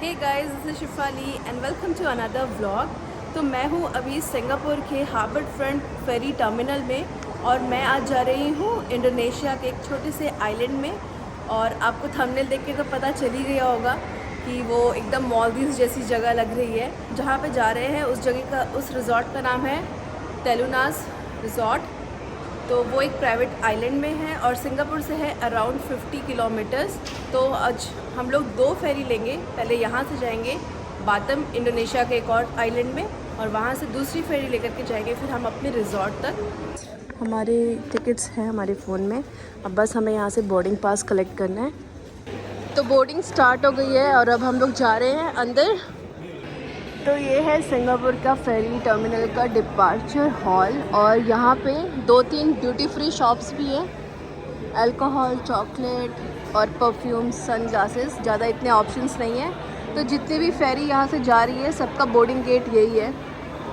Hey guys, this is Shifali and welcome to another vlog. तो मैं हूँ अभी सिंगापुर के हार्बर फ्रंट फेरी टर्मिनल में और मैं आज जा रही हूँ इंडोनेशिया के एक छोटे से आइलैंड में। और आपको थंबनेल देख के तो पता चल ही गया होगा कि वो एकदम मालदीव्स जैसी जगह लग रही है। जहाँ पे जा रहे हैं उस जगह का, उस रिज़ॉर्ट का नाम है टेलुनास रिज़ॉर्ट। तो वो एक प्राइवेट आइलैंड में है और सिंगापुर से है अराउंड 50 किलोमीटर्स। तो आज हम लोग 2 फेरी लेंगे। पहले यहाँ से जाएंगे बातम, इंडोनेशिया के एक और आइलैंड में, और वहाँ से दूसरी फेरी लेकर के जाएंगे फिर हम अपने रिज़ॉर्ट तक। हमारे टिकट्स हैं हमारे फ़ोन में, अब बस हमें यहाँ से बोर्डिंग पास कलेक्ट करना है। तो बोर्डिंग स्टार्ट हो गई है और अब हम लोग जा रहे हैं अंदर। तो ये है सिंगापुर का फेरी टर्मिनल का डिपार्चर हॉल और यहाँ पे 2-3 ड्यूटी फ्री शॉप्स भी हैं। अल्कोहल, चॉकलेट और परफ्यूम, सन ग्लासेस, ज़्यादा इतने ऑप्शंस नहीं हैं। तो जितनी भी फेरी यहाँ से जा रही है सबका बोर्डिंग गेट यही है,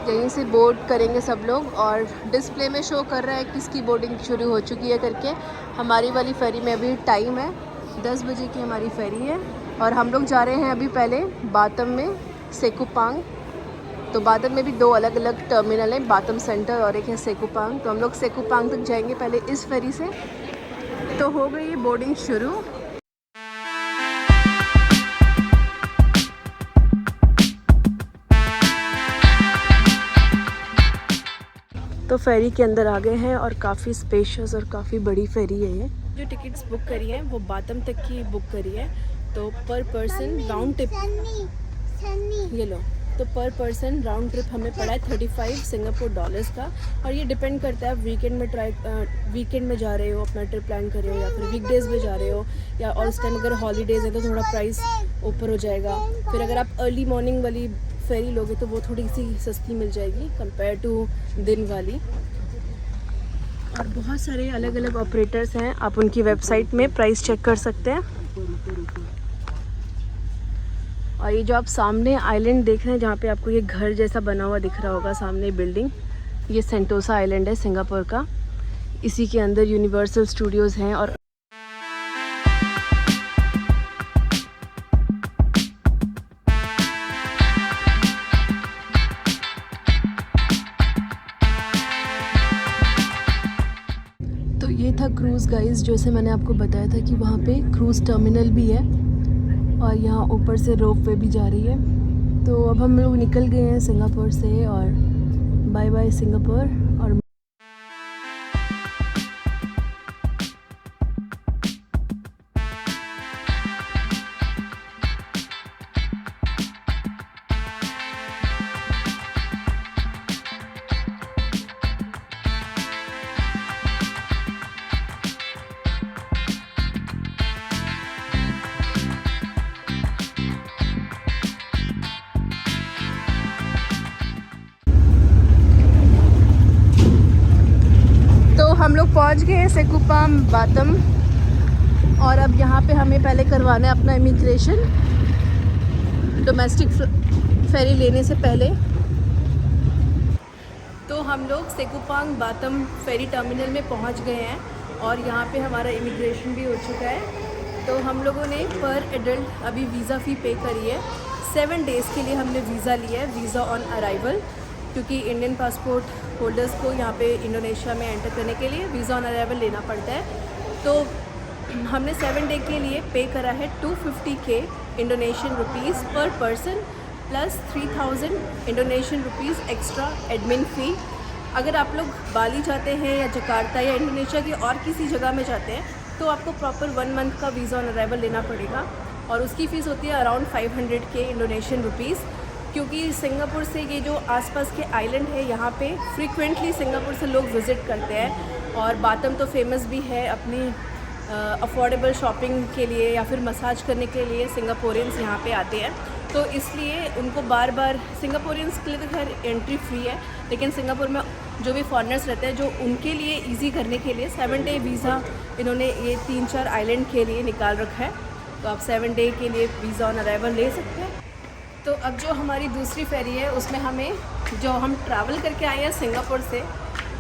यहीं से बोर्ड करेंगे सब लोग। और डिस्प्ले में शो कर रहा है किसकी बोर्डिंग शुरू हो चुकी है करके। हमारी वाली फेरी में अभी टाइम है, 10 बजे की हमारी फेरी है और हम लोग जा रहे हैं अभी पहले बातम में सेकुपांग। तो बातम में भी 2 अलग अलग टर्मिनल हैं, बातम सेंटर और एक है सेकुपांग। तो हम लोग सेकुपांग तक जाएंगे पहले इस फेरी से। तो हो गई बोर्डिंग शुरू। तो फेरी के अंदर आ गए हैं और काफ़ी स्पेशियस और काफ़ी बड़ी फेरी है ये। जो टिकट्स बुक करी हैं वो बातम तक की बुक करी है। तो पर पर्सन राउंड ट्रिप, ये लो, तो पर पर्सन राउंड ट्रिप हमें पड़ा है 35 सिंगापुर डॉलर्स का। और ये डिपेंड करता है वीकेंड में जा रहे हो, अपना ट्रिप प्लान कर रहे हो, या फिर वीकडेज़ में जा रहे हो, या और उस टाइम अगर हॉलीडेज़ है तो थोड़ा प्राइस ऊपर हो जाएगा। फिर अगर आप अर्ली मॉर्निंग वाली फेरी लोगे तो वो थोड़ी सी सस्ती मिल जाएगी कंपेयर टू दिन वाली। और बहुत सारे अलग अलग ऑपरेटर्स हैं, आप उनकी वेबसाइट में प्राइस चेक कर सकते हैं। और ये जो आप सामने आइलैंड देख रहे हैं, जहाँ पे आपको ये घर जैसा बना हुआ दिख रहा होगा सामने बिल्डिंग, ये सेंटोसा आइलैंड है सिंगापुर का। इसी के अंदर यूनिवर्सल स्टूडियोज़ हैं। और तो ये था क्रूज़ गाइस, जैसे मैंने आपको बताया था कि वहाँ पे क्रूज़ टर्मिनल भी है और यहाँ ऊपर से रोप वे भी जा रही है। तो अब हम लोग निकल गए हैं सिंगापुर से और बाय बाय सिंगापुर। और हम लोग पहुंच गए हैं सेकुपाम बातम और अब यहाँ पे हमें पहले करवाना है अपना इमिग्रेशन डोमेस्टिक फेरी लेने से पहले। तो हम लोग सेकुपांग बातम फेरी टर्मिनल में पहुँच गए हैं और यहाँ पे हमारा इमिग्रेशन भी हो चुका है। तो हम लोगों ने पर एडल्ट अभी वीज़ा फ़ी पे करी है। 7 डेज़ के लिए हमने वीज़ा लिया है, वीज़ा ऑन अराइवल, क्योंकि इंडियन पासपोर्ट होल्डर्स को यहाँ पे इंडोनेशिया में एंटर करने के लिए वीज़ा ऑन अराइवल लेना पड़ता है। तो हमने 7 डे के लिए पे करा है 250K Indonesian rupees per person plus 3000 Indonesian rupees extra admin fee. अगर आप लोग बाली जाते हैं या जकार्ता या इंडोनेशिया की और किसी जगह में जाते हैं तो आपको प्रॉपर 1 मंथ का वीज़ा ऑन अराइवल लेना पड़ेगा और उसकी फ़ीस होती है अराउंड 500K इंडोनेशियन रुपीज़। क्योंकि सिंगापुर से ये जो आसपास के आइलैंड है यहाँ पे फ्रीक्वेंटली सिंगापुर से लोग विज़िट करते हैं और बातम तो फेमस भी है अपनी अफोर्डेबल शॉपिंग के लिए या फिर मसाज करने के लिए सिंगापुरियंस यहाँ पे आते हैं। तो इसलिए उनको बार बार, सिंगापुरियंस के लिए तो खैर एंट्री फ्री है, लेकिन सिंगापुर में जो भी फॉरेनर्स रहते हैं जो उनके लिए ईजी करने के लिए 7 डे वीज़ा इन्होंने ये 3-4 आइलैंड के लिए निकाल रखा है। तो आप 7 डे के लिए वीज़ा ऑन अराइवल ले सकते हैं। तो अब जो हमारी दूसरी फेरी है उसमें हमें, जो हम ट्रैवल करके आए हैं सिंगापुर से,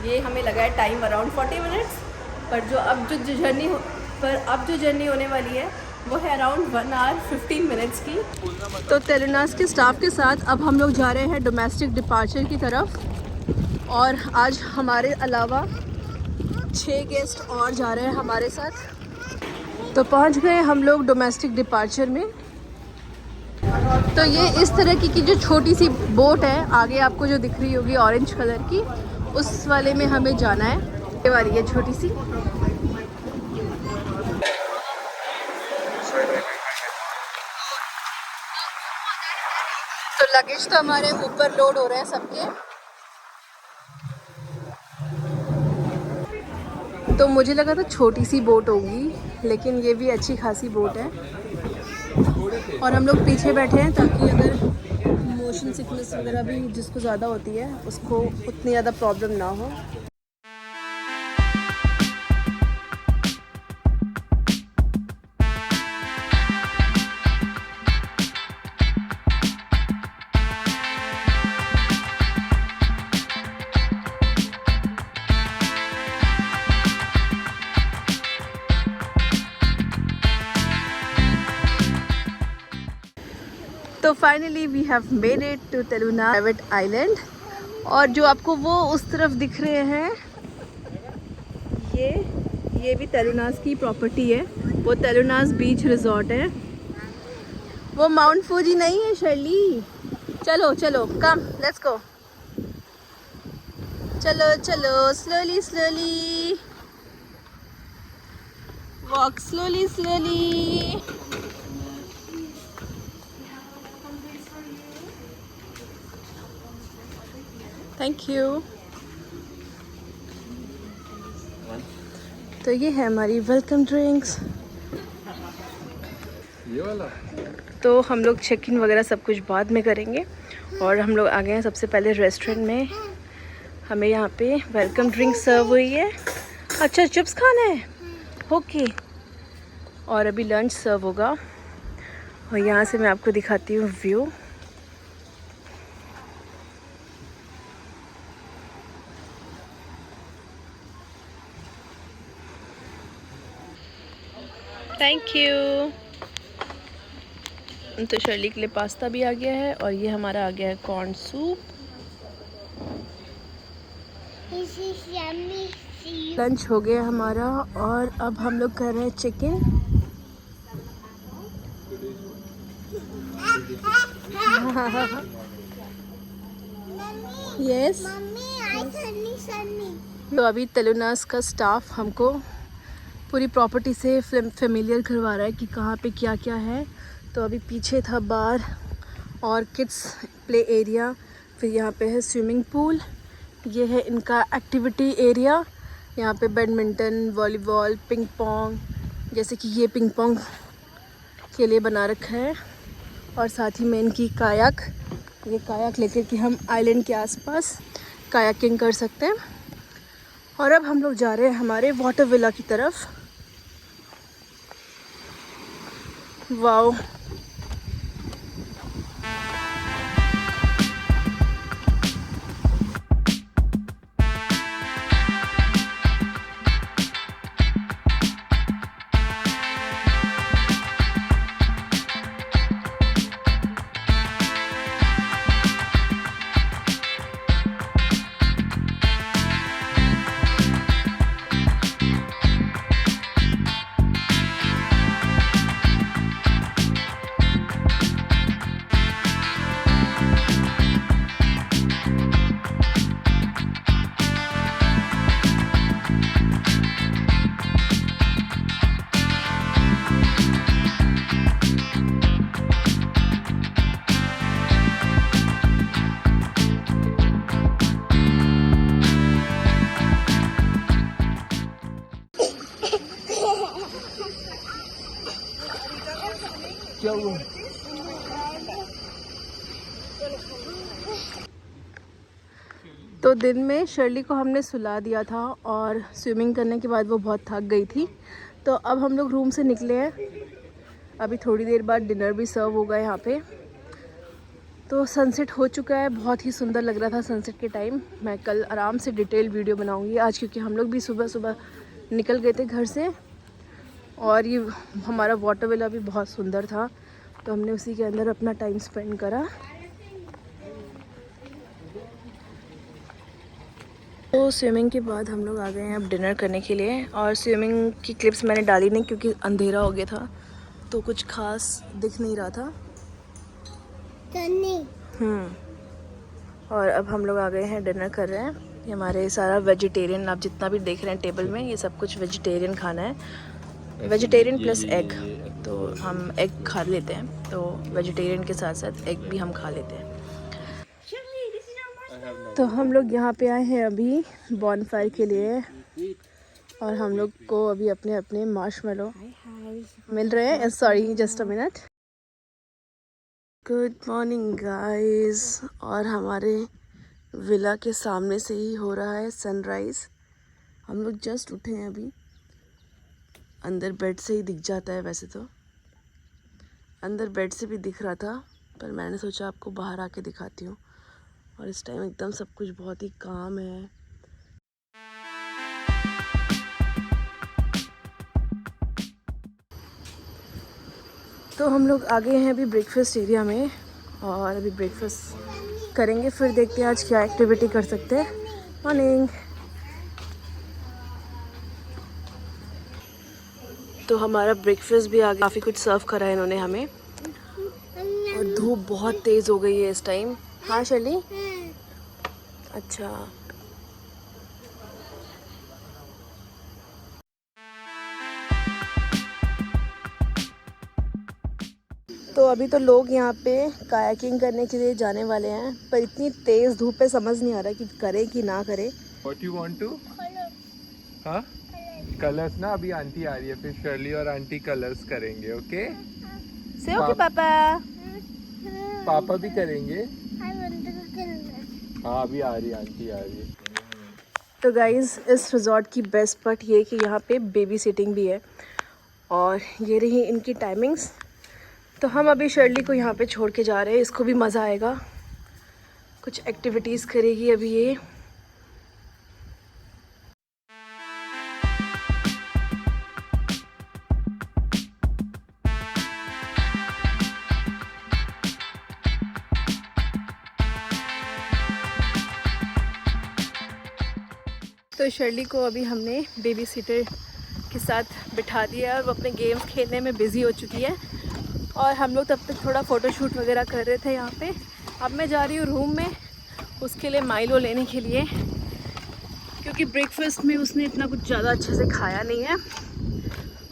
ये हमें लगा है टाइम अराउंड 40 मिनट्स। पर जो जर्नी होने वाली है वो है अराउंड 1 आवर 15 मिनट्स की। तो तेलुनास के स्टाफ के साथ अब हम लोग जा रहे हैं डोमेस्टिक डिपार्चर की तरफ। और आज हमारे अलावा 6 गेस्ट और जा रहे हैं हमारे साथ। तो पहुंच गए हम लोग डोमेस्टिक डिपार्चर में। तो ये इस तरह की जो छोटी सी बोट है, आगे आपको जो दिख रही होगी ऑरेंज कलर की, उस वाले में हमें जाना है। ये वाली है छोटी सी। तो लगेज तो हमारे ऊपर लोड हो रहे हैं सबके। तो मुझे लगा था छोटी सी बोट होगी, लेकिन ये भी अच्छी खासी बोट है। और हम लोग पीछे बैठे हैं ताकि अगर मोशन सिकनेस वगैरह भी जिसको ज़्यादा होती है उसको उतनी ज़्यादा प्रॉब्लम ना हो। तो finally we have made it to Telunas private island. और जो आपको वो उस तरफ दिख रहे हैं, ये भी तेलुनास की प्रॉपर्टी है। वो तेलुनास बीच रिजॉर्ट है। वो माउंट फूजी नहीं है शर्ली। चलो चलो कम लेट्स गो। चलो चलो slowly slowly walk slowly slowly. Thank you. तो ये है हमारी वेलकम ड्रिंक्स। ये वाला। तो हम लोग चेक इन वगैरह सब कुछ बाद में करेंगे। और हम लोग आ गए हैं सबसे पहले रेस्टोरेंट में। हमें यहाँ पे वेलकम ड्रिंक सर्व हुई है। अच्छा चिप्स खाना है, ओके। और अभी लंच सर्व होगा। और यहाँ से मैं आपको दिखाती हूँ व्यू। Thank you. तो शर्ली के लिए पास्ता भी आ गया है और ये हमारा आ गया है कॉर्न सूप। लंच हो गया हमारा और अब हम लोग कर रहे हैं चिकन। यस। तो अभी तेलुनास का स्टाफ हमको पूरी प्रॉपर्टी से फेमिलियर करवा रहा है कि कहाँ पे क्या क्या है। तो अभी पीछे था बार और किड्स प्ले एरिया, फिर यहाँ पे है स्विमिंग पूल, ये है इनका एक्टिविटी एरिया। यहाँ पे बैडमिंटन, वॉलीबॉल, पिंग पोंग, जैसे कि ये पिंग पोंग के लिए बना रखा है। और साथ ही में इनकी कायाक, ये कायाक लेकर कि हम आइलैंड के आसपास कायाकिंग कर सकते हैं। और अब हम लोग जा रहे हैं हमारे वाटर विला की तरफ। वाओ। क्या हुआ? तो दिन में शर्ली को हमने सुला दिया था और स्विमिंग करने के बाद वो बहुत थक गई थी। तो अब हम लोग रूम से निकले हैं। अभी थोड़ी देर बाद डिनर भी सर्व होगा यहाँ पे। तो सनसेट हो चुका है, बहुत ही सुंदर लग रहा था सनसेट के टाइम। मैं कल आराम से डिटेल वीडियो बनाऊंगी आज, क्योंकि हम लोग भी सुबह सुबह निकल गए थे घर से। और ये हमारा वाटर विला भी बहुत सुंदर था, तो हमने उसी के अंदर अपना टाइम स्पेंड करा। तो स्विमिंग के बाद हम लोग आ गए हैं अब डिनर करने के लिए। और स्विमिंग की क्लिप्स मैंने डाली नहीं क्योंकि अंधेरा हो गया था, तो कुछ खास दिख नहीं रहा था। और अब हम लोग आ गए हैं डिनर कर रहे हैं। ये हमारे सारा वेजिटेरियन, आप जितना भी देख रहे हैं टेबल में, ये सब कुछ वेजिटेरियन खाना है। वेजिटेरियन प्लस एग, तो हम एग खा लेते हैं, तो वेजिटेरियन के साथ साथ एग भी हम खा लेते हैं। तो हम लोग यहाँ पे आए हैं अभी बॉनफायर के लिए, और हम लोग को अभी अपने अपने मार्शमेलो मिल रहे हैं। Sorry, just a minute. Good morning guys. और हमारे विला के सामने से ही हो रहा है सनराइज़। हम लोग जस्ट उठे हैं अभी। अंदर बेड से ही दिख जाता है, वैसे तो अंदर बेड से भी दिख रहा था, पर मैंने सोचा आपको बाहर आके दिखाती हूँ। और इस टाइम एकदम सब कुछ बहुत ही काम है। तो हम लोग आ गए हैं अभी ब्रेकफास्ट एरिया में, और अभी ब्रेकफास्ट करेंगे, फिर देखते हैं आज क्या एक्टिविटी कर सकते हैं। मॉर्निंग। तो हमारा ब्रेकफास्ट भी आ गया, काफ़ी कुछ सर्व करा है इन्होंने हमें। और धूप बहुत तेज़ हो गई है इस टाइम। हाँ शर्ली, अच्छा। तो अभी तो लोग यहाँ पे कायाकिंग करने के लिए जाने वाले हैं, पर इतनी तेज़ धूप है, समझ नहीं आ रहा कि करे कि ना करे। What you want to? हाँ? कलर्स ना, अभी आंटी आ रही है, फिर शर्ली और आंटी कलर्स करेंगे, ओके? से ओके पापा। पापा भी करेंगे। हाँ, अभी आ रही है, आंटी आ रही है। तो गाइज़, इस रिजॉर्ट की बेस्ट पार्ट ये है कि यहाँ पे बेबी सिटिंग भी है, और ये रही इनकी टाइमिंग्स। तो हम अभी शर्ली को यहाँ पे छोड़ के जा रहे हैं, इसको भी मज़ा आएगा, कुछ एक्टिविटीज़ करेगी अभी ये। तो शर्ली को अभी हमने बेबी सिटर के साथ बिठा दिया है, और वो अपने गेम्स खेलने में बिज़ी हो चुकी है। और हम लोग तब तक थोड़ा फ़ोटोशूट वगैरह कर रहे थे यहाँ पे। अब मैं जा रही हूँ रूम में, उसके लिए माइलो लेने के लिए, क्योंकि ब्रेकफास्ट में उसने इतना कुछ ज़्यादा अच्छे से खाया नहीं है।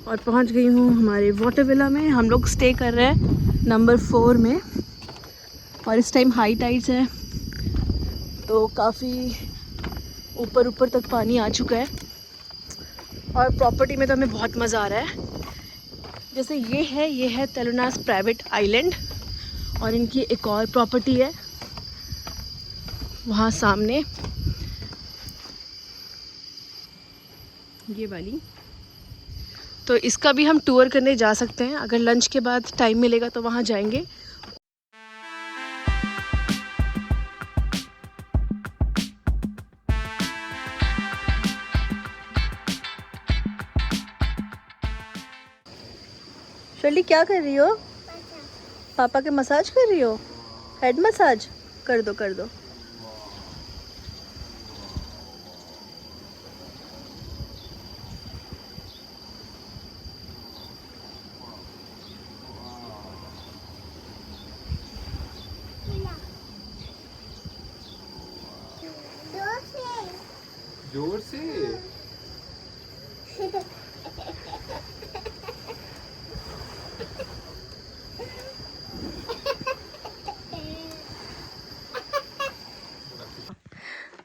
और पहुँच गई हूँ हमारे वाटर विला में। हम लोग स्टे कर रहे हैं नंबर 4 में, और इस टाइम हाई टाइड्स है, तो काफ़ी ऊपर तक पानी आ चुका है। और प्रॉपर्टी में तो हमें बहुत मज़ा आ रहा है। जैसे ये है तेलुनास प्राइवेट आइलैंड, और इनकी एक और प्रॉपर्टी है वहाँ सामने, ये वाली। तो इसका भी हम टूर करने जा सकते हैं, अगर लंच के बाद टाइम मिलेगा तो वहाँ जाएंगे। शर्ली क्या कर रही हो? पापा के मसाज कर रही हो? हेड मसाज कर दो, कर दो। जोर से।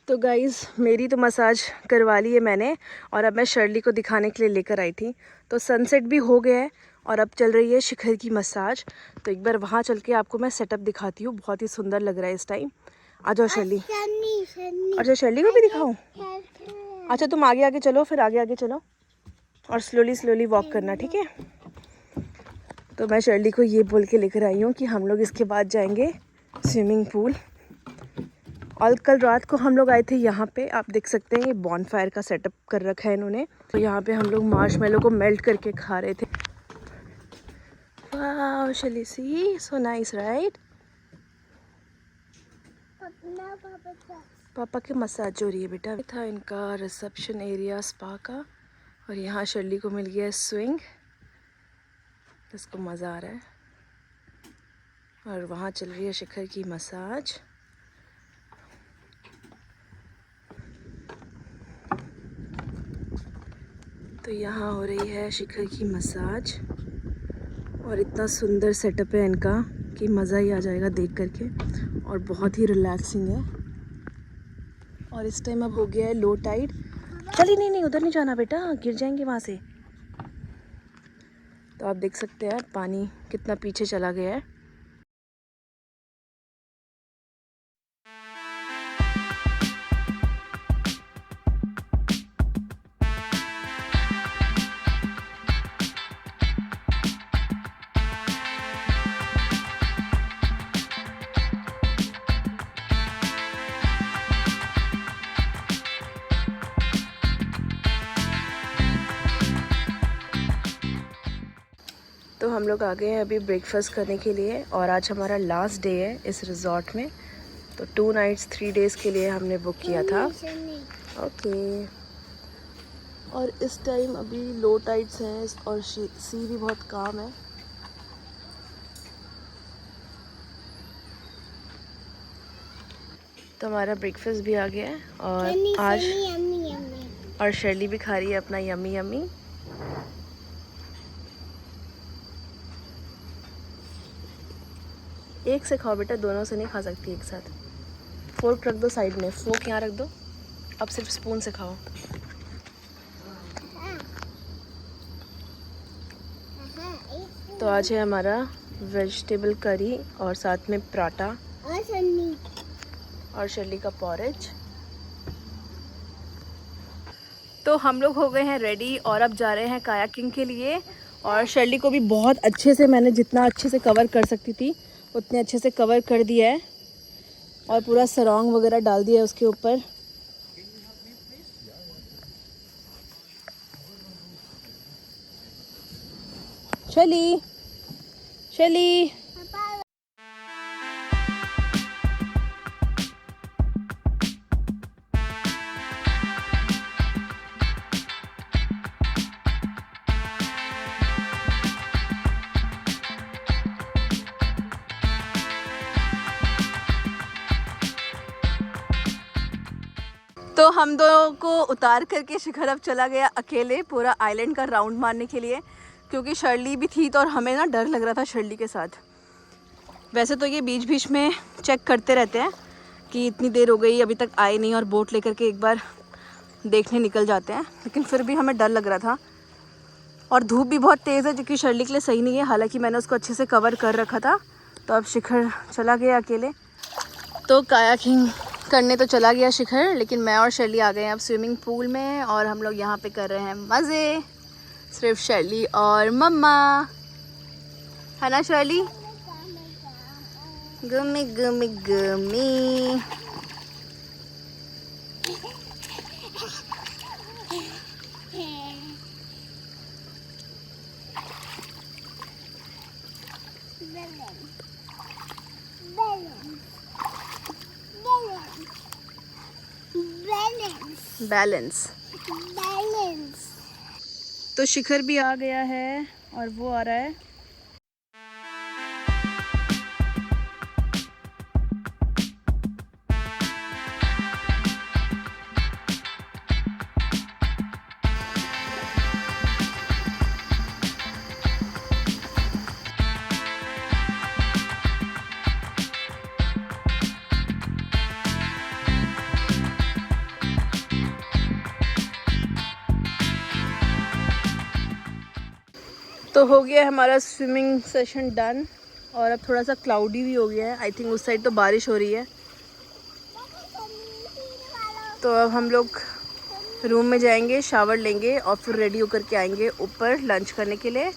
तो गाइज़, मेरी तो मसाज करवा ली है मैंने, और अब मैं शर्ली को दिखाने के लिए लेकर आई थी। तो सनसेट भी हो गया है, और अब चल रही है शिखर की मसाज। तो एक बार वहाँ चल के आपको मैं सेटअप दिखाती हूँ, बहुत ही सुंदर लग रहा है इस टाइम। आ जाओ शर्ली। अच्छा, शर्ली को भी दिखाऊँ? अच्छा, तुम आगे आगे चलो, फिर आगे आगे चलो, और स्लोली वॉक करना, ठीक है? तो मैं शर्ली को ये बोल के लेकर आई हूँ कि हम लोग इसके बाद जाएंगे स्विमिंग पूल, और कल रात को हम लोग आए थे यहाँ पे, आप देख सकते हैं ये बॉनफायर का सेटअप कर रखा है इन्होंने। तो यहाँ पे हम लोग मार्शमेलो को मेल्ट करके खा रहे थे। वाह शलीसी, सो नाइस राइट। पापा की मसाज हो रही है बेटा। था इनका रिसेप्शन एरिया स्पा का, और यहाँ शर्ली को मिल गया स्विंग, इसको मज़ा आ रहा है। और वहाँ चल रही है शिखर की मसाज। तो यहाँ हो रही है शिखर की मसाज, और इतना सुंदर सेटअप है इनका कि मज़ा ही आ जाएगा देख करके, और बहुत ही रिलैक्सिंग है। और इस टाइम अब हो गया है लो टाइड। चलिए नहीं उधर नहीं जाना बेटा, गिर जाएंगे वहाँ से। तो आप देख सकते हैं पानी कितना पीछे चला गया है। तो हम लोग आ गए हैं अभी ब्रेकफास्ट करने के लिए, और आज हमारा लास्ट डे है इस रिजॉर्ट में। तो 2 नाइट्स 3 डेज़ के लिए हमने बुक किया था। ओके। और इस टाइम अभी लो टाइड्स हैं और सी भी बहुत काम है। तो हमारा ब्रेकफास्ट भी आ गया है, और आज और शर्ली भी खा रही है अपना यम्मी यम्मी। एक से खाओ बेटा, दोनों से नहीं खा सकती एक साथ। फोर्क रख दो साइड में, फोर्क यहाँ रख दो, अब सिर्फ स्पून से खाओ। तो आज है हमारा वेजिटेबल करी और साथ में पराठा और शर्ली का पॉरेज। तो हम लोग हो गए हैं रेडी, और अब जा रहे हैं कायाकिंग के लिए। और शर्ली को भी बहुत अच्छे से, मैंने जितना अच्छे से कवर कर सकती थी उतने अच्छे से कवर कर दिया है, और पूरा सरोंग वगैरह डाल दिया है उसके ऊपर। शर्ली शर्ली तो हम दोनों को उतार करके शिखर अब चला गया अकेले पूरा आइलैंड का राउंड मारने के लिए, क्योंकि शर्ली भी थी तो और हमें ना डर लग रहा था शर्ली के साथ। वैसे तो ये बीच बीच में चेक करते रहते हैं कि इतनी देर हो गई अभी तक आए नहीं, और बोट लेकर के एक बार देखने निकल जाते हैं, लेकिन फिर भी हमें डर लग रहा था। और धूप भी बहुत तेज़ है, जो कि शर्ली के लिए सही नहीं है। हालांकि मैंने उसको अच्छे से कवर कर रखा था। तो अब शिखर चला गया अकेले। तो कायाकिंग करने तो चला गया शिखर, लेकिन मैं और शर्ली आ गए हैं अब स्विमिंग पूल में, और हम लोग यहाँ पे कर रहे हैं मज़े, सिर्फ शर्ली और मम्मा। है ना शर्ली? गमी गमी गमी। बैलेंस। तो शिखर भी आ गया है, और वो आ रहा है। तो हो गया हमारा स्विमिंग सेशन डन, और अब थोड़ा सा क्लाउडी भी हो गया है। आई थिंक उस साइड तो बारिश हो रही है। तो अब हम लोग रूम में जाएंगे, शावर लेंगे, और फिर रेडी होकर के आएंगे ऊपर लंच करने के लिए।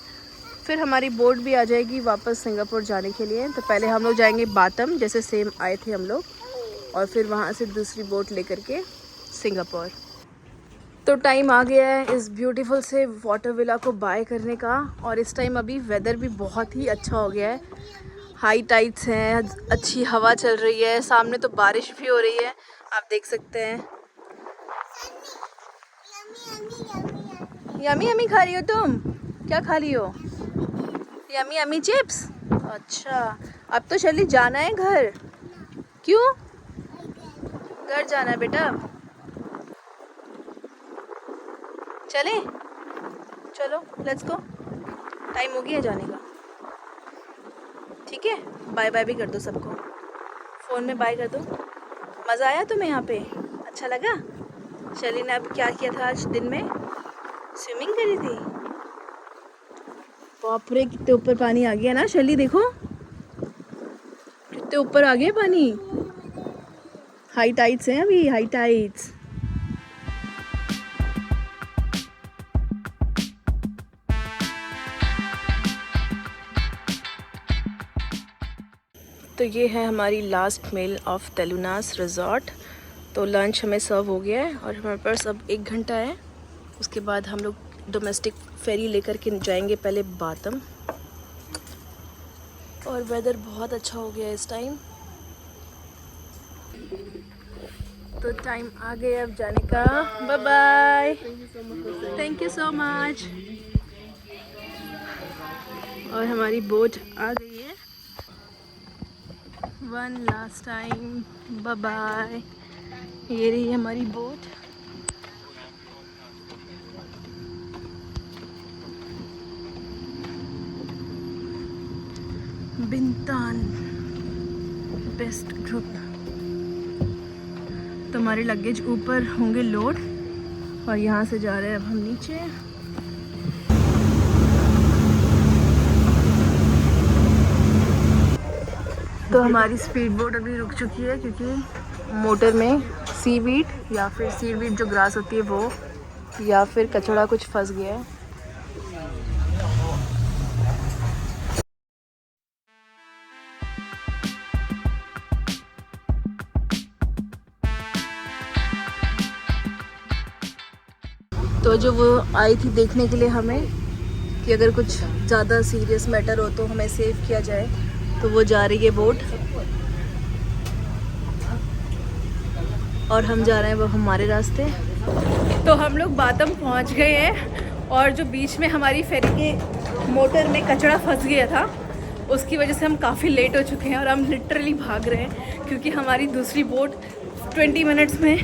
फिर हमारी बोट भी आ जाएगी वापस सिंगापुर जाने के लिए। तो पहले हम लोग जाएंगे बातम, जैसे सेम आए थे हम लोग, और फिर वहाँ से दूसरी बोट लेकर के सिंगापुर। तो टाइम आ गया है इस ब्यूटीफुल से वाटर विला को बाय करने का। और इस टाइम अभी वेदर भी बहुत ही अच्छा हो गया है, हाई टाइड्स हैं, अच्छी हवा चल रही है, सामने तो बारिश भी हो रही है, आप देख सकते हैं। यमी यमी खा रही हो तुम? क्या खा रही हो? Yummy yummy chips. अच्छा, अब तो चली जाना है घर। क्यों? घर जाना है बेटा। चले? चलो लेट्स गो, टाइम हो गया जाने का। ठीक है, बाय बाय भी कर दो सबको, फ़ोन में बाय कर दो। मज़ा आया तुम्हें यहाँ पे? अच्छा लगा? शैली ने अब क्या किया था आज दिन में? स्विमिंग करी थी। बाप रे, कितने ऊपर पानी आ गया ना शैली, देखो कितने ऊपर आ गया पानी। हाई टाइड्स हैं अभी, हाई टाइड्स। तो ये है हमारी लास्ट मील ऑफ तेलुनास रिजॉर्ट। तो लंच हमें सर्व हो गया है और हमारे पास अब 1 घंटा है। उसके बाद हम लोग डोमेस्टिक फेरी लेकर के जाएंगे पहले बातम। और वेदर बहुत अच्छा हो गया है इस टाइम। तो टाइम आ गया अब जाने का। Bye bye, thank you so much. और हमारी बोट आ गई है। One last time, bye bye. ये रही हमारी बोट। बिंतान best group. तो हमारे लगेज ऊपर होंगे लोड और यहाँ से जा रहे हैं अब हम नीचे। तो हमारी स्पीड बोट अभी रुक चुकी है क्योंकि मोटर में सीवीड या फिर सीवीड जो ग्रास होती है वो, या फिर कचड़ा कुछ फंस गया है। तो जो वो आई थी देखने के लिए हमें कि अगर कुछ ज़्यादा सीरियस मैटर हो तो हमें सेव किया जाए, तो वो जा रही है बोट और हम जा रहे हैं वो हमारे रास्ते। तो हम लोग बातम पहुंच गए हैं और जो बीच में हमारी फेरी के मोटर में कचड़ा फंस गया था उसकी वजह से हम काफ़ी लेट हो चुके हैं और हम लिटरली भाग रहे हैं क्योंकि हमारी दूसरी बोट 20 मिनट्स में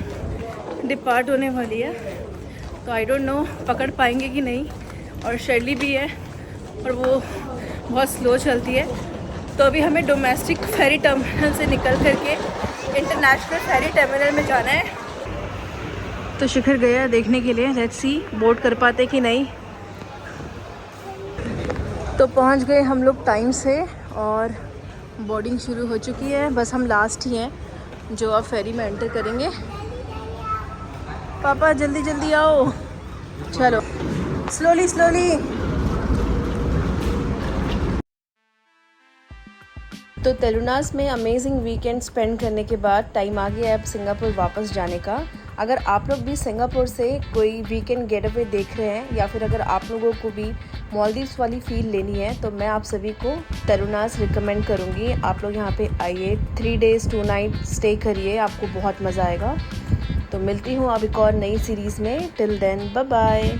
डिपार्ट होने वाली है। तो आई डोंट नो पकड़ पाएंगे कि नहीं। और शर्ली भी है और वो बहुत स्लो चलती है। तो अभी हमें डोमेस्टिक फेरी टर्मिनल से निकल करके इंटरनेशनल फेरी टर्मिनल में जाना है। तो शिखर गया देखने के लिए, लेट्स सी बोट कर पाते कि नहीं। तो पहुंच गए हम लोग टाइम से और बोर्डिंग शुरू हो चुकी है। बस हम लास्ट ही हैं जो अब फेरी में एंटर करेंगे। पापा जल्दी जल्दी आओ, चलो स्लोली स्लोली। तो तेलुनास में अमेजिंग वीकेंड स्पेंड करने के बाद टाइम आ गया है अब सिंगापुर वापस जाने का। अगर आप लोग भी सिंगापुर से कोई वीकेंड गेट अवे देख रहे हैं या फिर अगर आप लोगों को भी मालदीव्स वाली फील लेनी है तो मैं आप सभी को तेलुनास रिकमेंड करूँगी। आप लोग यहाँ पे आइए, 3 days 2 night स्टे करिए, आपको बहुत मज़ा आएगा। तो मिलती हूँ अब एक और नई सीरीज़ में। Till then bye bye.